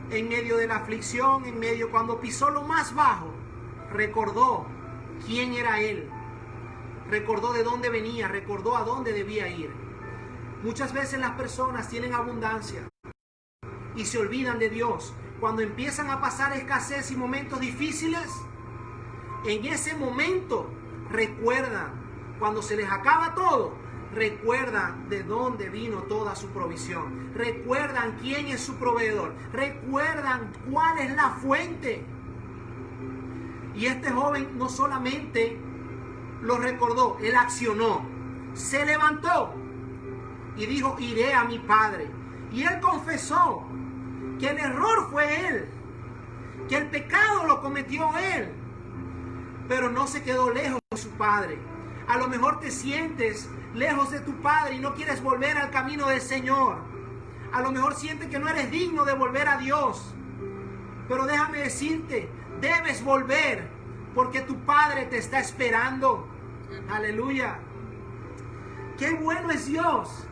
en medio de la aflicción, cuando pisó lo más bajo, recordó quién era él, recordó de dónde venía, recordó a dónde debía ir. Muchas veces las personas tienen abundancia y se olvidan de Dios. Cuando empiezan a pasar escasez y momentos difíciles, en ese momento recuerdan, cuando se les acaba todo, recuerdan de dónde vino toda su provisión, recuerdan quién es su proveedor, recuerdan cuál es la fuente. Y este joven no solamente lo recordó, él accionó, se levantó y dijo: iré a mi padre. Y él confesó que el error fue él, que el pecado lo cometió él, pero no se quedó lejos de su padre. A lo mejor te sientes lejos de tu padre y no quieres volver al camino del Señor. A lo mejor sientes que no eres digno de volver a Dios. Pero déjame decirte, debes volver, porque tu padre te está esperando. Aleluya. Qué bueno es Dios.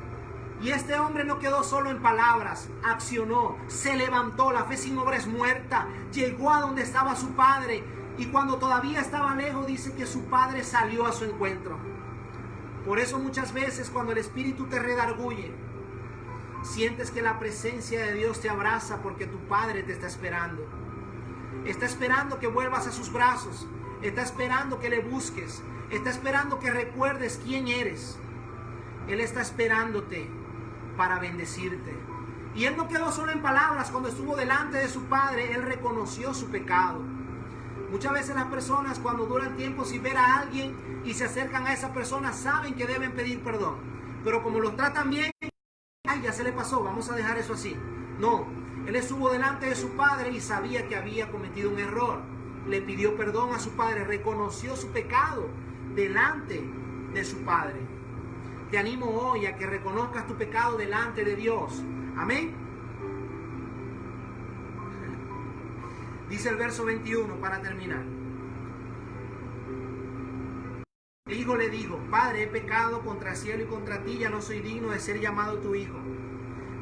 Y este hombre no quedó solo en palabras, accionó, se levantó. La fe sin obra es muerta. Llegó a donde estaba su padre, y cuando todavía estaba lejos, dice que su padre salió a su encuentro. Por eso muchas veces, cuando el Espíritu te redarguye, sientes que la presencia de Dios te abraza, porque tu padre te está esperando. Está esperando que vuelvas a sus brazos. Está esperando que le busques. Está esperando que recuerdes quién eres. Él está esperándote para bendecirte. Y él no quedó solo en palabras. Cuando estuvo delante de su padre, él reconoció su pecado. Muchas veces las personas cuando duran tiempo sin ver a alguien y se acercan a esa persona saben que deben pedir perdón. Pero como los tratan bien, ay, ya se le pasó, vamos a dejar eso así. No, él estuvo delante de su padre y sabía que había cometido un error. Le pidió perdón a su padre, reconoció su pecado delante de su padre. Te animo hoy a que reconozcas tu pecado delante de Dios. Amén. Dice el verso 21 para terminar. El hijo le dijo: Padre, he pecado contra el cielo y contra ti, ya no soy digno de ser llamado tu hijo.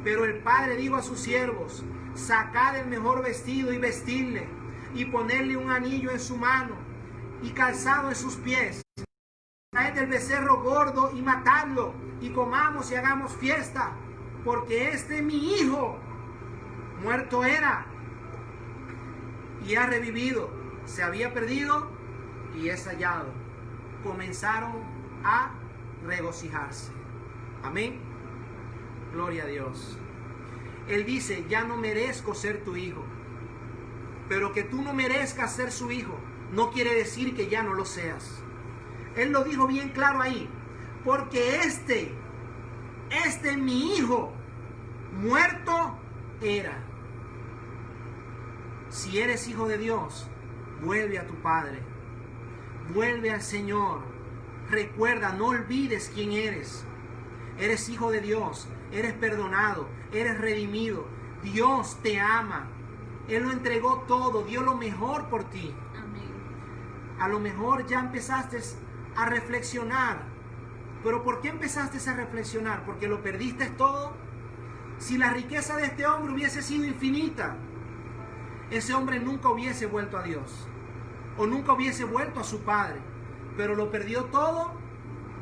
Pero el padre dijo a sus siervos: Sacad el mejor vestido y vestidle, y ponedle un anillo en su mano y calzado en sus pies. Traed el becerro gordo y matadlo, y comamos y hagamos fiesta, porque este mi hijo muerto era y ha revivido, se había perdido y es hallado. Comenzaron a regocijarse. Amén. Gloria a Dios. Él dice: ya no merezco ser tu hijo. Pero que tú no merezcas ser su hijo no quiere decir que ya no lo seas. Él lo dijo bien claro ahí: porque este mi hijo muerto era. Si eres hijo de Dios, vuelve a tu Padre, vuelve al Señor. Recuerda, no olvides quién eres. Eres hijo de Dios, eres perdonado, eres redimido. Dios te ama. Él lo entregó todo, dio lo mejor por ti. Amén. A lo mejor ya empezaste a reflexionar. ¿Pero por qué empezaste a reflexionar? ¿Porque lo perdiste todo? Si la riqueza de este hombre hubiese sido infinita, ese hombre nunca hubiese vuelto a Dios, o nunca hubiese vuelto a su padre, pero lo perdió todo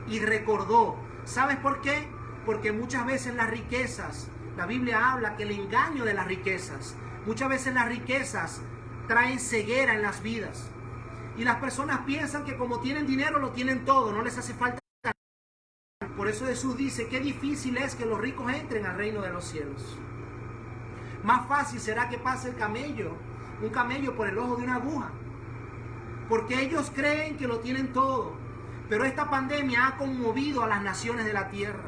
y recordó. ¿Sabes por qué? Porque muchas veces las riquezas, la Biblia habla que el engaño de las riquezas, muchas veces las riquezas traen ceguera en las vidas, y las personas piensan que como tienen dinero lo tienen todo, no les hace falta. Por eso Jesús dice: qué difícil es que los ricos entren al reino de los cielos. Más fácil será que pase un camello por el ojo de una aguja, porque ellos creen que lo tienen todo. Pero esta pandemia ha conmovido a las naciones de la tierra.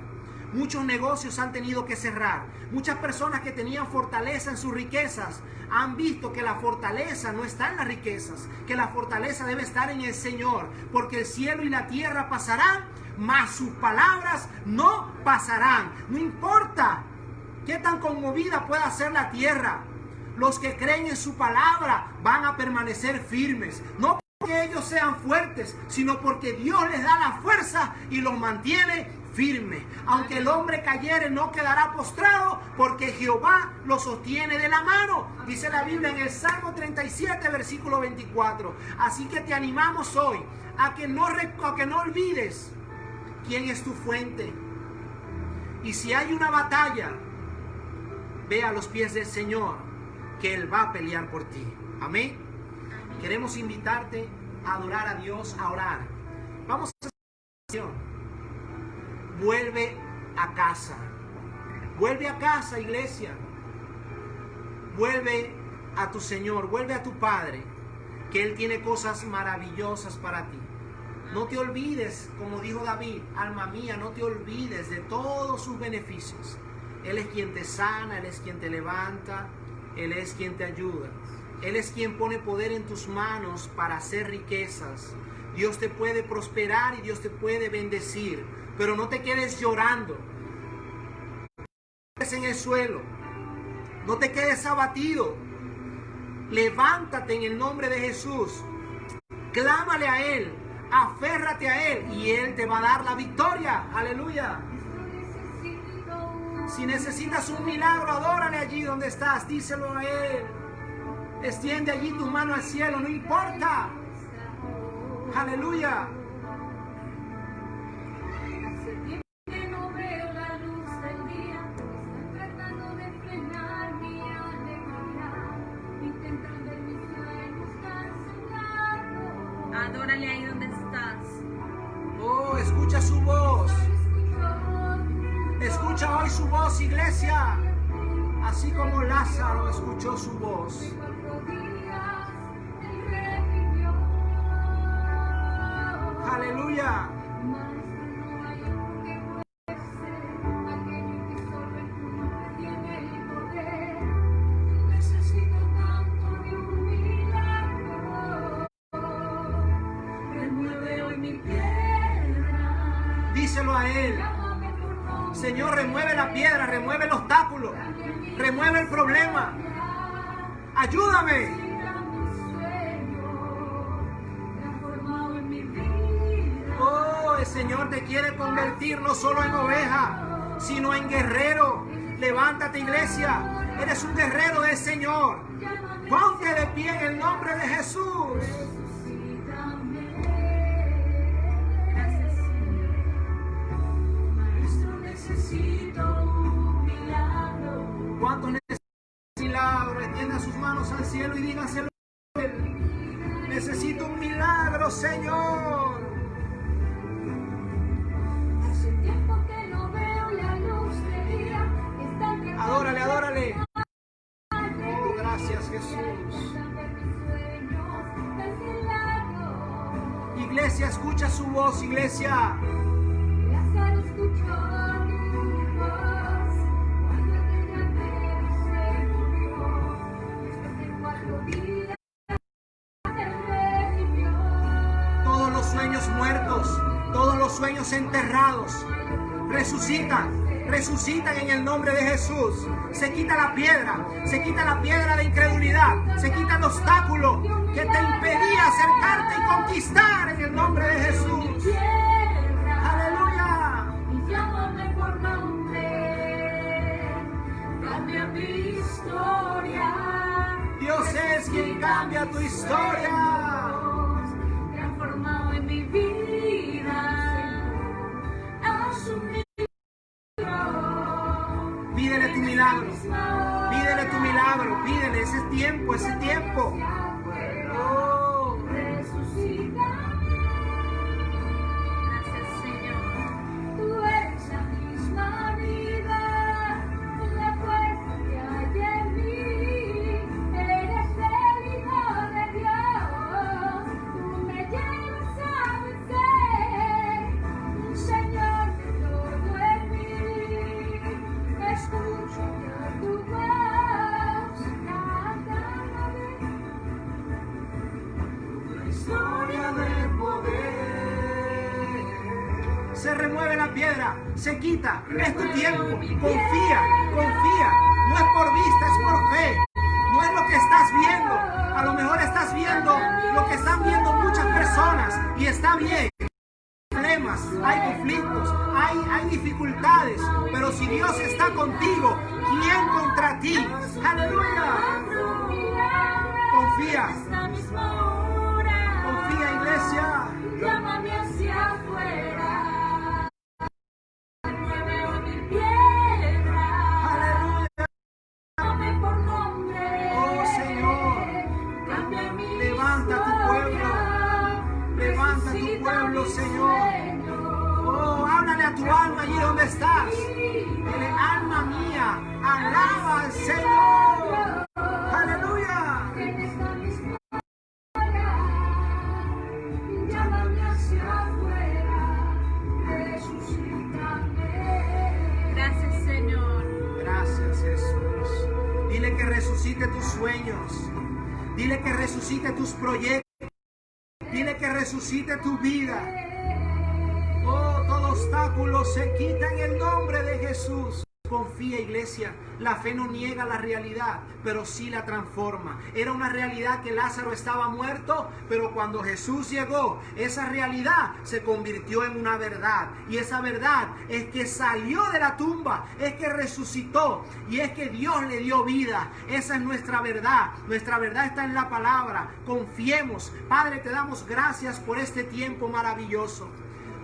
Muchos negocios han tenido que cerrar. Muchas personas que tenían fortaleza en sus riquezas han visto que la fortaleza no está en las riquezas, que la fortaleza debe estar en el Señor, porque el cielo y la tierra pasarán, mas sus palabras no pasarán. No importa qué tan conmovida pueda ser la tierra, los que creen en su palabra van a permanecer firmes. No porque ellos sean fuertes, sino porque Dios les da la fuerza y los mantiene firmes. Aunque el hombre cayere, no quedará postrado, porque Jehová lo sostiene de la mano. Dice la Biblia en el Salmo 37, versículo 24. Así que te animamos hoy a que no olvides quién es tu fuente. Y si hay una batalla, ve a los pies del Señor, que Él va a pelear por ti. Amén. Queremos invitarte a adorar a Dios, a orar. Vamos a hacer una oración. Vuelve a casa. Vuelve a casa, iglesia. Vuelve a tu Señor, vuelve a tu Padre, que Él tiene cosas maravillosas para ti. No te olvides, como dijo David: alma mía, no te olvides de todos sus beneficios. Él es quien te sana, Él es quien te levanta, Él es quien te ayuda. Él es quien pone poder en tus manos para hacer riquezas. Dios te puede prosperar y Dios te puede bendecir, pero no te quedes llorando. No te quedes en el suelo, no te quedes abatido. Levántate en el nombre de Jesús, clámale a Él, aférrate a Él y Él te va a dar la victoria. Aleluya. Si necesitas un milagro, adórale allí donde estás, díselo a Él. Extiende allí tu mano al cielo, no importa. Aleluya. No veo la luz del día, estoy tratando de frenar mi alegría, intentando en mis sueños cancelarlo. Adórale ahí donde estás. Oh, escucha su voz. Escucha hoy su voz, iglesia. Así como Lázaro escuchó su voz. Hace 4 días él revivió. Aleluya. Maestro, no hay otro que pueda ser aquello que solo en tu nombre tiene el poder. Necesito tanto de un milagro. Remueve hoy mi piedra. Díselo a Él. Llámame por nombre. Señor, remueve la piedra, remueve el obstáculo, remueve el problema. Ayúdame. Mira mi sueño, transformado en mi vida. Oh, el Señor te quiere convertir no solo en oveja, sino en guerrero. Levántate, iglesia. Eres un guerrero del Señor. Ponte de pie en el nombre de Jesús. Gracias, Señor. Maestro, necesito un milagro. ¿Cuántos necesitan un milagro? Extiendan sus manos al cielo y díganselo a Él. Necesito un milagro, Señor. Hace tiempo que no veo la luz del día. Están tratando Adórale, adórale. de Oh, gracias, Jesús. intentan ver mis sueños, del milagro. Iglesia, escucha su voz, iglesia. Lázaro escuchó tu voz cuando aquella vez se murió. Después de 4 días te revivió. Todos los sueños muertos, todos los sueños enterrados, resucitan. Resucitan en el nombre de Jesús. Se quita la piedra de incredulidad, se quita el obstáculo que te impedía acercarte y conquistar en el nombre de Jesús. Aleluya. Y llámame por nombre, cambia mi historia. Dios es quien cambia tu historia. Transformado en mi vida, haz un milagro. Pídele tu milagro. Pídele tu milagro. Pídele ese tiempo, ese tiempo. Oh. Resucítame. Gracias, Señor. Tú eres la misma vida, la fuerza que hay en mí. Eres el Hijo de Dios. Tú me llevas a vencer. Señor de todo en mí. Escucho ya tu voz. Cántame. Historia de poder. Se remueve la piedra, se quita. Es tu tiempo. Confía, confía. No es por vista, es por fe. No es lo que estás viendo. A lo mejor estás viendo lo que están viendo muchas personas y está bien. Hay problemas, hay conflictos, hay dificultades, pero si Dios está contigo, ¿quién contra ti? Aleluya. Confía. Esta misma hora, Confía, iglesia. llámame hacia afuera. Mueve hoy mi piedra. Aleluya. Llámame por nombre. Oh, Señor. Cambia mi Levanta tu pueblo. Levanta tu pueblo, Señor. Oh, háblale a tu alma allí donde estás. Dile, alma mía, alaba al Señor. Aleluya. En esta misma hora, llámame hacia afuera. Resucítame. Gracias, Señor. Gracias, Jesús. Dile que resucite tus sueños. Dile que resucite tus proyectos. Dile que resucite tu vida. Oh, todo obstáculo se quita en el nombre de Jesús. Confía, iglesia. La fe no niega la realidad, pero sí la transforma. Era una realidad que Lázaro estaba muerto, pero cuando Jesús llegó, esa realidad se convirtió en una verdad. Y esa verdad es que salió de la tumba, es que resucitó y es que Dios le dio vida. Esa es nuestra verdad. Nuestra verdad está en la palabra. Confiemos. Padre, te damos gracias por este tiempo maravilloso.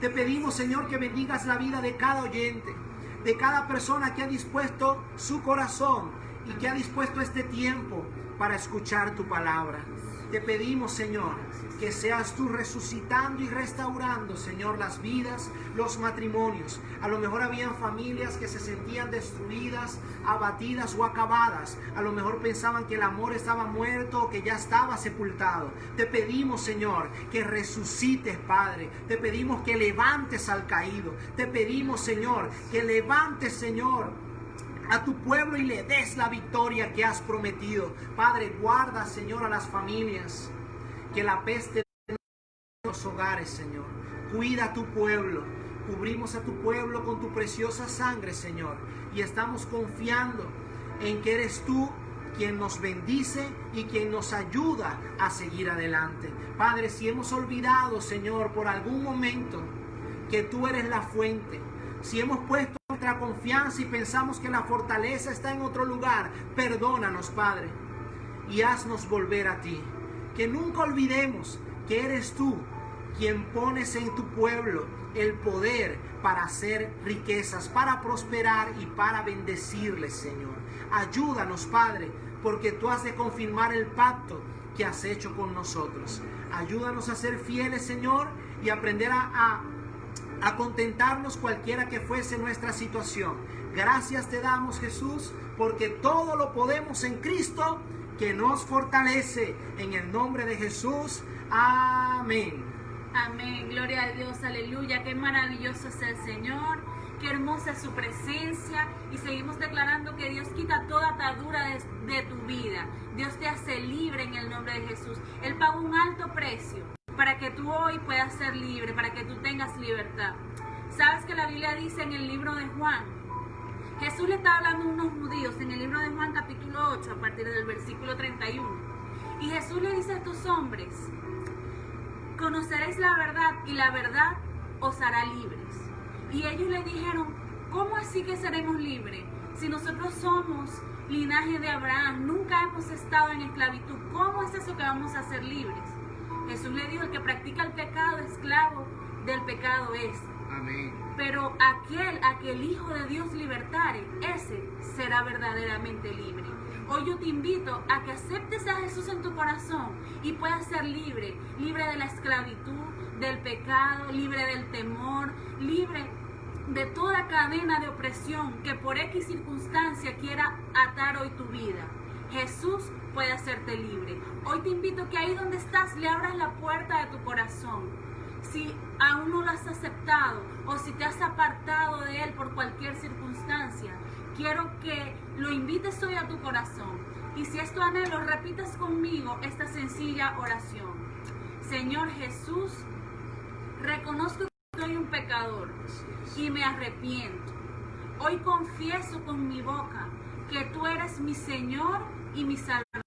Te pedimos, Señor, que bendigas la vida de cada oyente, de cada persona que ha dispuesto su corazón y que ha dispuesto este tiempo para escuchar tu palabra. Te pedimos, Señor, que seas tú resucitando y restaurando, Señor, las vidas, los matrimonios. A lo mejor habían familias que se sentían destruidas, abatidas o acabadas. A lo mejor pensaban que el amor estaba muerto o que ya estaba sepultado. Te pedimos, Señor, que resucites, Padre. Te pedimos que levantes al caído. Te pedimos, Señor, que levantes, Señor, a tu pueblo y le des la victoria que has prometido. Padre, guarda, Señor, a las familias, que la peste en los hogares, Señor. Cuida a tu pueblo. Cubrimos a tu pueblo con tu preciosa sangre, Señor. Y estamos confiando en que eres tú quien nos bendice y quien nos ayuda a seguir adelante. Padre, si hemos olvidado, Señor, por algún momento que tú eres la fuente, si hemos puesto nuestra confianza y pensamos que la fortaleza está en otro lugar, perdónanos, Padre, y haznos volver a ti. Que nunca olvidemos que eres tú quien pones en tu pueblo el poder para hacer riquezas, para prosperar y para bendecirles, Señor. Ayúdanos, Padre, porque tú has de confirmar el pacto que has hecho con nosotros. Ayúdanos a ser fieles, Señor, y aprender a contentarnos cualquiera que fuese nuestra situación. Gracias te damos, Jesús, porque todo lo podemos en Cristo que nos fortalece. En el nombre de Jesús, amén. Amén, gloria a Dios, aleluya. Qué maravilloso es el Señor, qué hermosa es su presencia. Y seguimos declarando que Dios quita toda atadura de tu vida. Dios te hace libre en el nombre de Jesús. Él pagó un alto precio para que tú hoy puedas ser libre, para que tú tengas libertad. ¿Sabes que la Biblia dice en el libro de Juan? Jesús le está hablando a unos judíos en el libro de Juan capítulo 8 a partir del versículo 31. Y Jesús le dice a estos hombres: conoceréis la verdad y la verdad os hará libres. Y ellos le dijeron: ¿cómo así que seremos libres? Si nosotros somos linaje de Abraham, nunca hemos estado en esclavitud, ¿cómo es eso que vamos a ser libres? Jesús le dijo: el que practica el pecado, esclavo del pecado es. Amén. Pero aquel a que el Hijo de Dios libertare, ese será verdaderamente libre. Hoy yo te invito a que aceptes a Jesús en tu corazón y puedas ser libre, libre de la esclavitud, del pecado, libre del temor, libre de toda cadena de opresión que por X circunstancia quiera atar hoy tu vida. Jesús puede hacerte libre. Hoy te invito que ahí donde estás le abras la puerta de tu corazón. Si aún no lo has aceptado o si te has apartado de Él por cualquier circunstancia, quiero que lo invites hoy a tu corazón. Y si es tu anhelo, repitas conmigo esta sencilla oración. Señor Jesús, reconozco que soy un pecador y me arrepiento. Hoy confieso con mi boca que tú eres mi Señor y mi Salvador.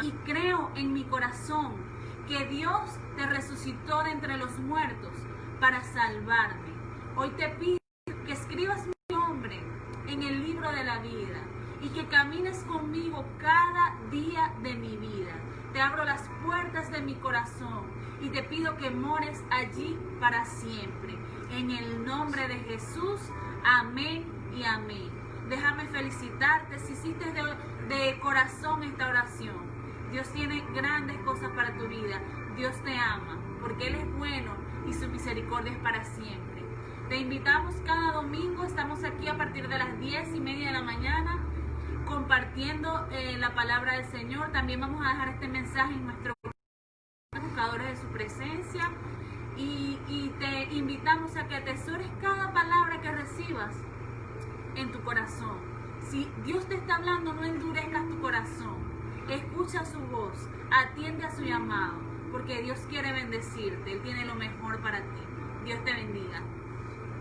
Y creo en mi corazón que Dios te resucitó de entre los muertos para salvarme. Hoy te pido que escribas mi nombre en el libro de la vida y que camines conmigo cada día de mi vida. Te abro las puertas de mi corazón y te pido que mores allí para siempre. En el nombre de Jesús, amén y amén. Déjame felicitarte si hiciste de corazón esta oración. Dios tiene grandes cosas para tu vida. Dios te ama porque Él es bueno y su misericordia es para siempre. Te invitamos cada domingo. Estamos aquí a partir de las 10:30 de la mañana compartiendo la palabra del Señor. También vamos a dejar este mensaje en nuestro buscadores de su presencia. Y te invitamos a que atesores cada palabra que recibas en tu corazón. Si Dios te está hablando, no endurezcas tu corazón. Escucha su voz, atiende a su llamado, porque Dios quiere bendecirte. Él tiene lo mejor para ti. Dios te bendiga.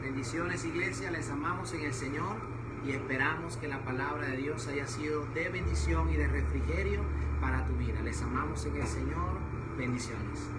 Bendiciones, iglesia, les amamos en el Señor y esperamos que la palabra de Dios haya sido de bendición y de refrigerio para tu vida. Les amamos en el Señor. Bendiciones.